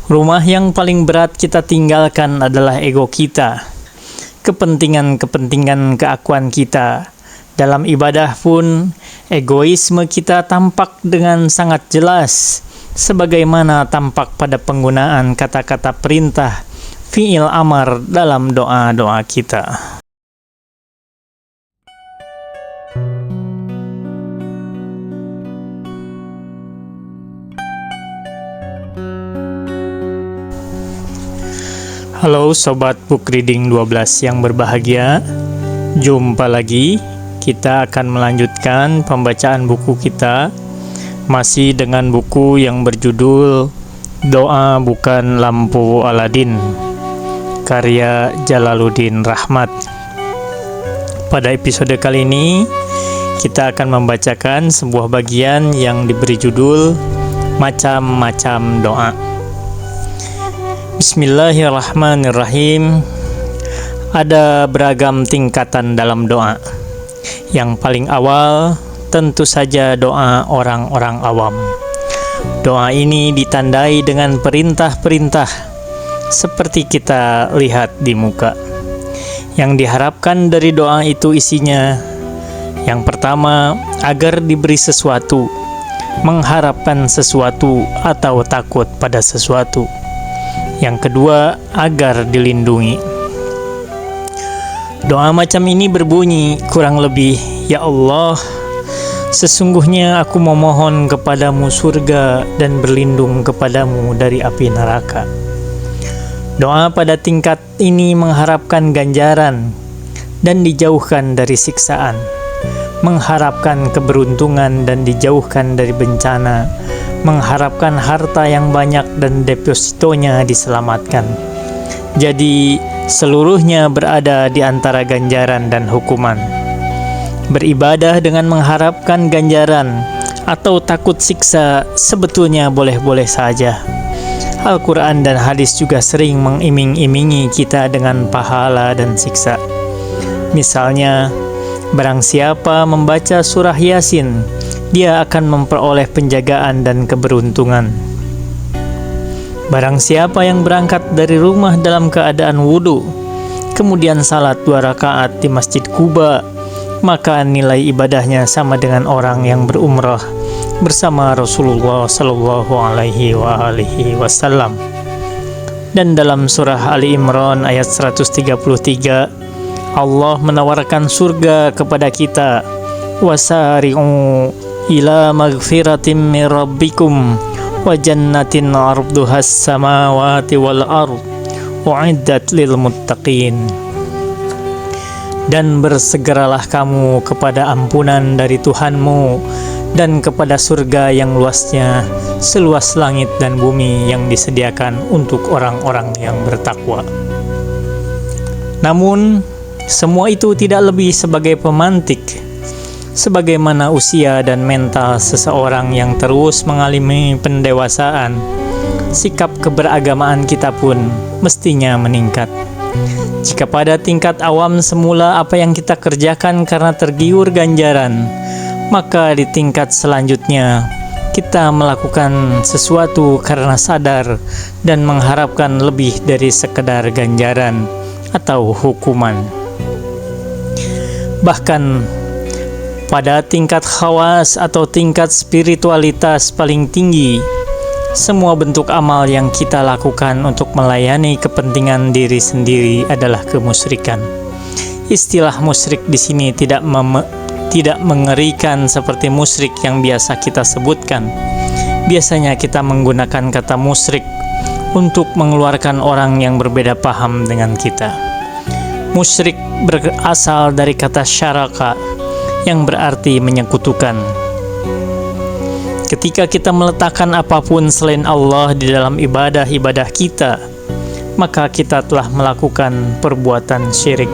Rumah yang paling berat kita tinggalkan adalah ego kita, kepentingan-kepentingan keakuan kita. Dalam ibadah pun, egoisme kita tampak dengan sangat jelas, sebagaimana tampak pada penggunaan kata-kata perintah, fi'il amar dalam doa-doa kita. Halo Sobat Book Reading 12 yang berbahagia. Jumpa lagi. Kita akan melanjutkan pembacaan buku kita, masih dengan buku yang berjudul Doa Bukan Lampu Aladin, karya Jalaluddin Rahmat. Pada episode kali ini kita akan membacakan sebuah bagian yang diberi judul Macam-macam Doa. Bismillahirrahmanirrahim. Ada beragam tingkatan dalam doa. Yang paling awal tentu saja doa orang-orang awam. Doa ini ditandai dengan perintah-perintah seperti kita lihat di muka. Yang diharapkan dari doa itu isinya: yang pertama, agar diberi sesuatu, mengharapkan sesuatu atau takut pada sesuatu. Yang kedua, agar dilindungi. Doa macam ini berbunyi kurang lebih, Ya Allah, sesungguhnya aku memohon kepadamu surga dan berlindung kepadamu dari api neraka. Doa pada tingkat ini mengharapkan ganjaran dan dijauhkan dari siksaan, mengharapkan keberuntungan dan dijauhkan dari bencana, mengharapkan harta yang banyak dan depositonya diselamatkan. Jadi seluruhnya berada di antara ganjaran dan hukuman. Beribadah dengan mengharapkan ganjaran atau takut siksa sebetulnya boleh-boleh saja. Al-Quran dan hadis juga sering mengiming-imingi kita dengan pahala dan siksa. Misalnya, barang siapa membaca surah Yasin, dia akan memperoleh penjagaan dan keberuntungan. Barang siapa yang berangkat dari rumah dalam keadaan wudu, kemudian salat 2 rakaat di Masjid Quba, maka nilai ibadahnya sama dengan orang yang berumrah bersama Rasulullah Sallallahu Alaihi Wasallam. Dan dalam surah Ali Imran ayat 133, Allah menawarkan surga kepada kita. Wasari'u ila magfiratin min rabbikum wa jannatin 'arduhas samawati wal ard u'iddat lil muttaqin. Dan bersegeralah kamu kepada ampunan dari Tuhanmu dan kepada surga yang luasnya seluas langit dan bumi yang disediakan untuk orang-orang yang bertakwa. Namun semua itu tidak lebih sebagai pemantik. Sebagaimana usia dan mental seseorang yang terus mengalami pendewasaan, sikap keberagamaan kita pun mestinya meningkat. Jika pada tingkat awam semula apa yang kita kerjakan karena tergiur ganjaran, maka di tingkat selanjutnya kita melakukan sesuatu karena sadar dan mengharapkan lebih dari sekedar ganjaran atau hukuman. Bahkan pada tingkat khawas atau tingkat spiritualitas paling tinggi, semua bentuk amal yang kita lakukan untuk melayani kepentingan diri sendiri adalah kemusyrikan. Istilah musyrik di sini tidak mengerikan seperti musyrik yang biasa kita sebutkan. Biasanya kita menggunakan kata musyrik untuk mengeluarkan orang yang berbeda paham dengan kita. Musyrik berasal dari kata syaraka, yang berarti menyekutukan. Ketika kita meletakkan apapun selain Allah di dalam ibadah-ibadah kita, maka kita telah melakukan perbuatan syirik.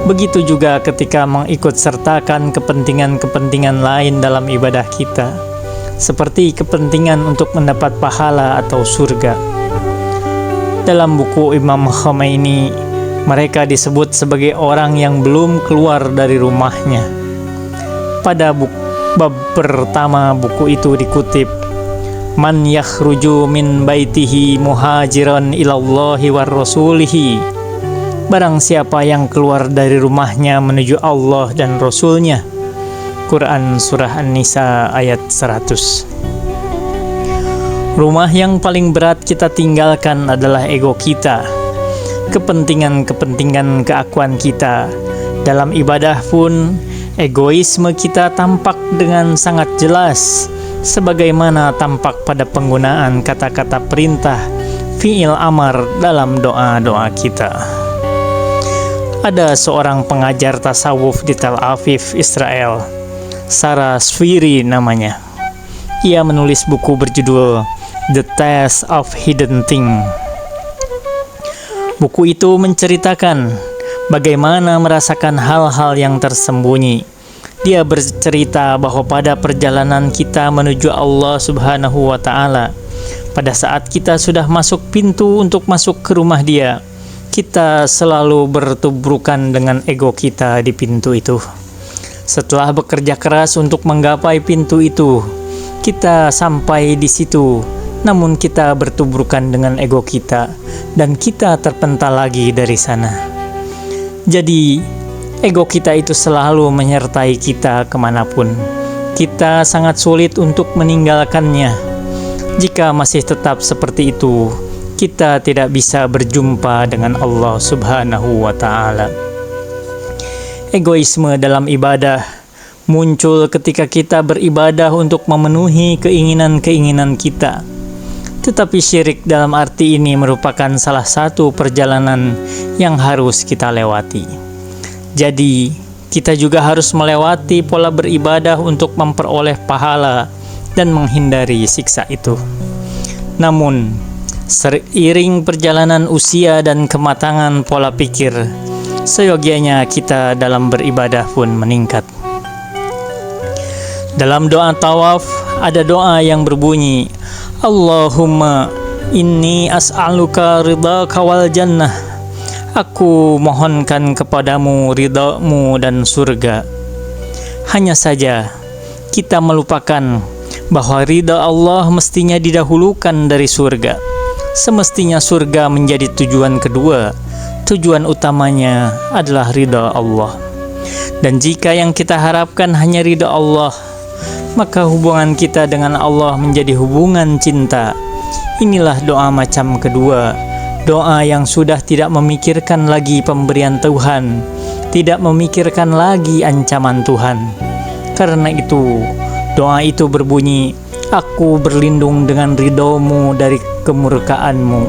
Begitu juga ketika mengikut sertakan kepentingan-kepentingan lain dalam ibadah kita, seperti kepentingan untuk mendapat pahala atau surga. Dalam buku Imam Khomeini, mereka disebut sebagai orang yang belum keluar dari rumahnya. Pada bab pertama buku itu dikutip, Man yakhruju min baitihi muhajiran ilallahi war rasulihi. Barang siapa yang keluar dari rumahnya menuju Allah dan Rasulnya. Quran Surah An-Nisa ayat 100. Rumah yang paling berat kita tinggalkan adalah ego kita. Kepentingan-kepentingan keakuan kita. Dalam ibadah pun, egoisme kita tampak dengan sangat jelas, sebagaimana tampak pada penggunaan kata-kata perintah, fi'il amar dalam doa-doa kita. Ada seorang pengajar tasawuf di Tel Aviv, Israel, Sarah Swiri namanya. Ia menulis buku berjudul The Test of Hidden Thing. Buku itu menceritakan bagaimana merasakan hal-hal yang tersembunyi. Dia bercerita bahwa pada perjalanan kita menuju Allah Subhanahu wa Ta'ala, pada saat kita sudah masuk pintu untuk masuk ke rumah Dia, kita selalu bertubrukan dengan ego kita di pintu itu. Setelah bekerja keras untuk menggapai pintu itu, kita sampai di situ, namun kita bertubrukan dengan ego kita, dan kita terpental lagi dari sana. Jadi, ego kita itu selalu menyertai kita kemanapun. Kita sangat sulit untuk meninggalkannya. Jika masih tetap seperti itu, kita tidak bisa berjumpa dengan Allah Subhanahu wa Ta'ala. Egoisme dalam ibadah muncul ketika kita beribadah untuk memenuhi keinginan-keinginan kita. Tetapi syirik dalam arti ini merupakan salah satu perjalanan yang harus kita lewati. Jadi, kita juga harus melewati pola beribadah untuk memperoleh pahala dan menghindari siksa itu. Namun, seiring perjalanan usia dan kematangan pola pikir, seyogianya kita dalam beribadah pun meningkat. Dalam doa tawaf, ada doa yang berbunyi, Allahumma inni as'aluka ridhaka wal jannah. Aku mohonkan kepadamu ridhamu dan surga. Hanya saja kita melupakan bahwa ridha Allah mestinya didahulukan dari surga. Semestinya surga menjadi tujuan kedua. Tujuan utamanya adalah ridha Allah. Dan jika yang kita harapkan hanya ridha Allah, maka hubungan kita dengan Allah menjadi hubungan cinta. Inilah doa macam kedua, doa yang sudah tidak memikirkan lagi pemberian Tuhan, tidak memikirkan lagi ancaman Tuhan. Karena itu, doa itu berbunyi, aku berlindung dengan ridhomu dari kemurkaanmu.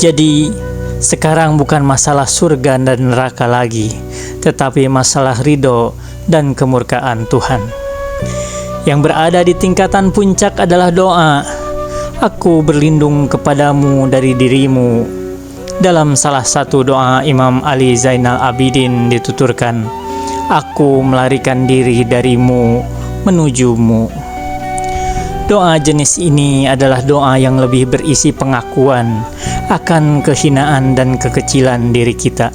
Jadi, sekarang bukan masalah surga dan neraka lagi, tetapi masalah ridho dan kemurkaan Tuhan. Yang berada di tingkatan puncak adalah doa, aku berlindung kepadamu dari dirimu. Dalam salah satu doa Imam Ali Zainal Abidin dituturkan, aku melarikan diri darimu menujumu. Doa jenis ini adalah doa yang lebih berisi pengakuan akan kehinaan dan kekecilan diri kita.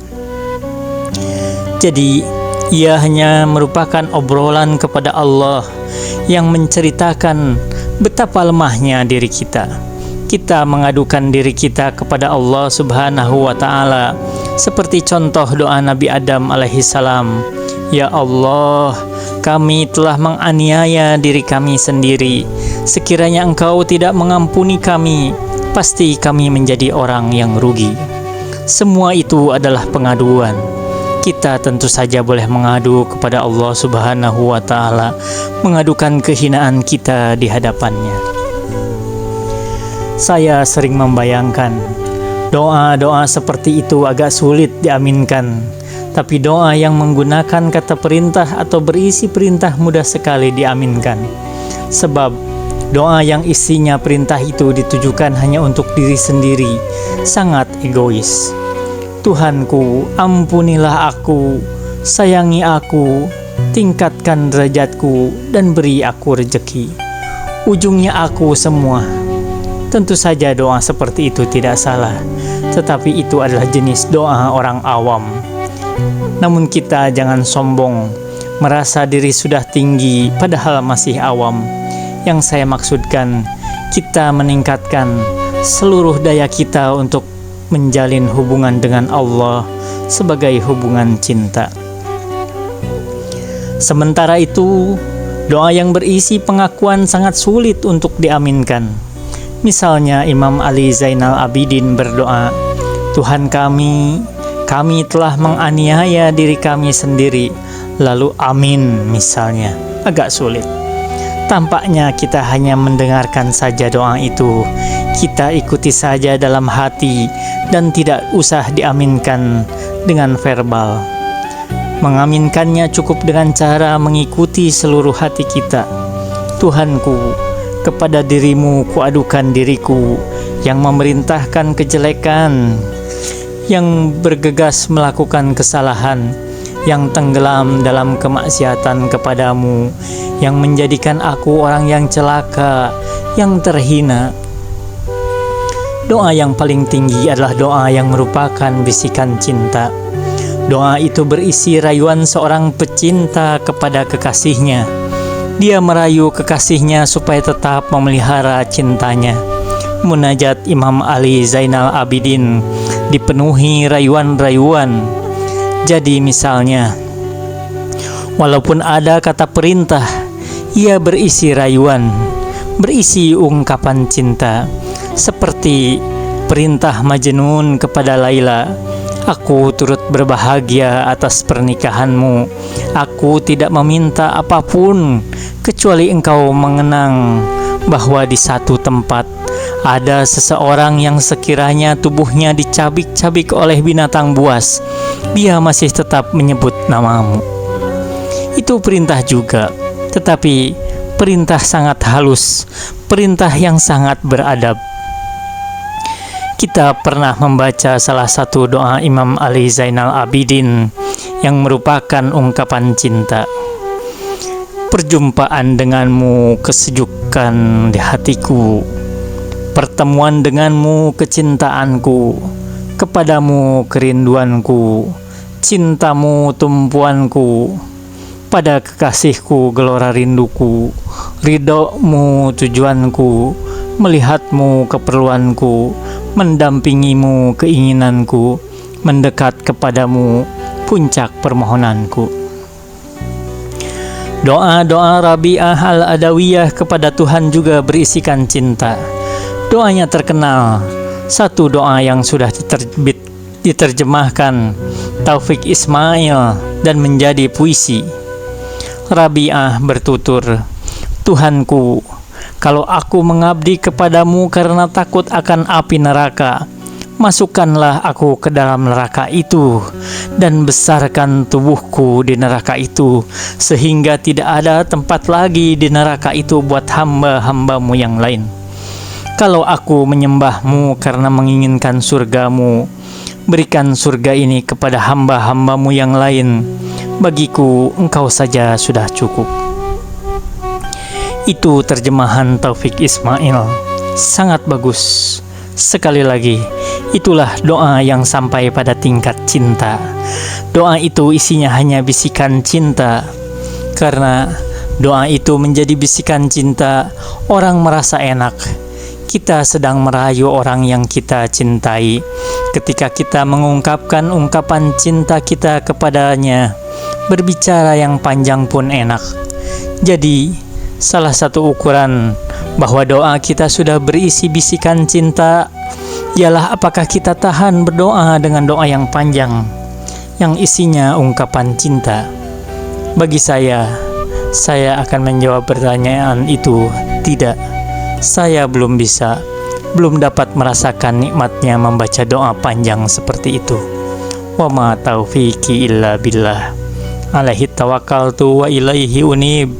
Jadi, ia hanya merupakan obrolan kepada Allah yang menceritakan betapa lemahnya diri kita. Kita mengadukan diri kita kepada Allah Subhanahu wa Ta'ala, seperti contoh doa Nabi Adam alaihissalam. Ya Allah, kami telah menganiaya diri kami sendiri. Sekiranya Engkau tidak mengampuni kami, pasti kami menjadi orang yang rugi. Semua itu adalah pengaduan. Kita tentu saja boleh mengadu kepada Allah Subhanahu wa Ta'ala, mengadukan kehinaan kita di hadapannya. Saya sering membayangkan doa-doa seperti itu agak sulit diaminkan, tapi doa yang menggunakan kata perintah atau berisi perintah mudah sekali diaminkan. Sebab doa yang isinya perintah itu ditujukan hanya untuk diri sendiri, sangat egois. Tuhanku, ampunilah aku, sayangi aku, tingkatkan derajatku, dan beri aku rezeki. Ujungnya aku semua. Tentu saja doa seperti itu tidak salah, tetapi itu adalah jenis doa orang awam. Namun kita jangan sombong, merasa diri sudah tinggi padahal masih awam. Yang saya maksudkan, kita meningkatkan seluruh daya kita untuk menjalin hubungan dengan Allah sebagai hubungan cinta. Sementara itu, doa yang berisi pengakuan sangat sulit untuk diaminkan. Misalnya Imam Ali Zainal Abidin berdoa, "Tuhan kami telah menganiaya diri kami sendiri, lalu amin," misalnya. Agak sulit. Tampaknya kita hanya mendengarkan saja doa itu. Kita ikuti saja dalam hati dan tidak usah diaminkan dengan verbal. Mengaminkannya cukup dengan cara mengikuti seluruh hati kita. "Tuhanku, kepada dirimu kuadukan diriku yang memerintahkan kejelekan, yang bergegas melakukan kesalahan, yang tenggelam dalam kemaksiatan kepadamu, yang menjadikan aku orang yang celaka, yang terhina." Doa yang paling tinggi adalah doa yang merupakan bisikan cinta. Doa itu berisi rayuan seorang pecinta kepada kekasihnya. Dia merayu kekasihnya supaya tetap memelihara cintanya. Munajat Imam Ali Zainal Abidin dipenuhi rayuan-rayuan. Jadi misalnya, walaupun ada kata perintah, ia berisi rayuan, berisi ungkapan cinta. Seperti perintah Majnun kepada Laila, "Aku turut berbahagia atas pernikahanmu. Aku tidak meminta apapun kecuali engkau mengenang bahwa di satu tempat ada seseorang yang sekiranya tubuhnya dicabik-cabik oleh binatang buas, dia masih tetap menyebut namamu." Itu perintah juga, tetapi perintah sangat halus, perintah yang sangat beradab. Kita pernah membaca salah satu doa Imam Ali Zainal Abidin yang merupakan ungkapan cinta. "Perjumpaan denganmu kesejukan di hatiku, pertemuan denganmu kecintaanku, kepadamu kerinduanku, cintamu tumpuanku, pada kekasihku gelora rinduku, ridhomu tujuanku, melihatmu keperluanku, mendampingimu keinginanku, mendekat kepadamu puncak permohonanku." Doa-doa Rabi'ah Al-Adawiyah kepada Tuhan juga berisikan cinta. Doanya terkenal, satu doa yang sudah diterjemahkan Taufik Ismail dan menjadi puisi. Rabi'ah bertutur, "Tuhanku, kalau aku mengabdi kepadamu karena takut akan api neraka, masukkanlah aku ke dalam neraka itu dan besarkan tubuhku di neraka itu, sehingga tidak ada tempat lagi di neraka itu buat hamba-hambamu yang lain. Kalau aku menyembahmu karena menginginkan surgamu, berikan surga ini kepada hamba-hambamu yang lain. Bagiku engkau saja sudah cukup." Itu terjemahan Taufik Ismail. Sangat bagus. Sekali lagi, itulah doa yang sampai pada tingkat cinta. Doa itu isinya hanya bisikan cinta. Karena doa itu menjadi bisikan cinta, orang merasa enak. Kita sedang merayu orang yang kita cintai. Ketika kita mengungkapkan ungkapan cinta kita kepadanya, berbicara yang panjang pun enak. Jadi, salah satu ukuran bahwa doa kita sudah berisi bisikan cinta ialah apakah kita tahan berdoa dengan doa yang panjang, yang isinya ungkapan cinta. Bagi saya akan menjawab pertanyaan itu, tidak. Saya belum dapat merasakan nikmatnya membaca doa panjang seperti itu. Wa ma taufiqi illa billah. Alaihi tawakkaltu wa ilaihi unib.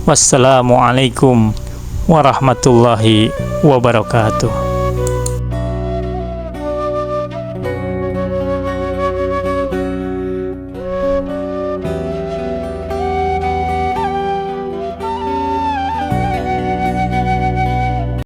Wassalamualaikum warahmatullahi wabarakatuh.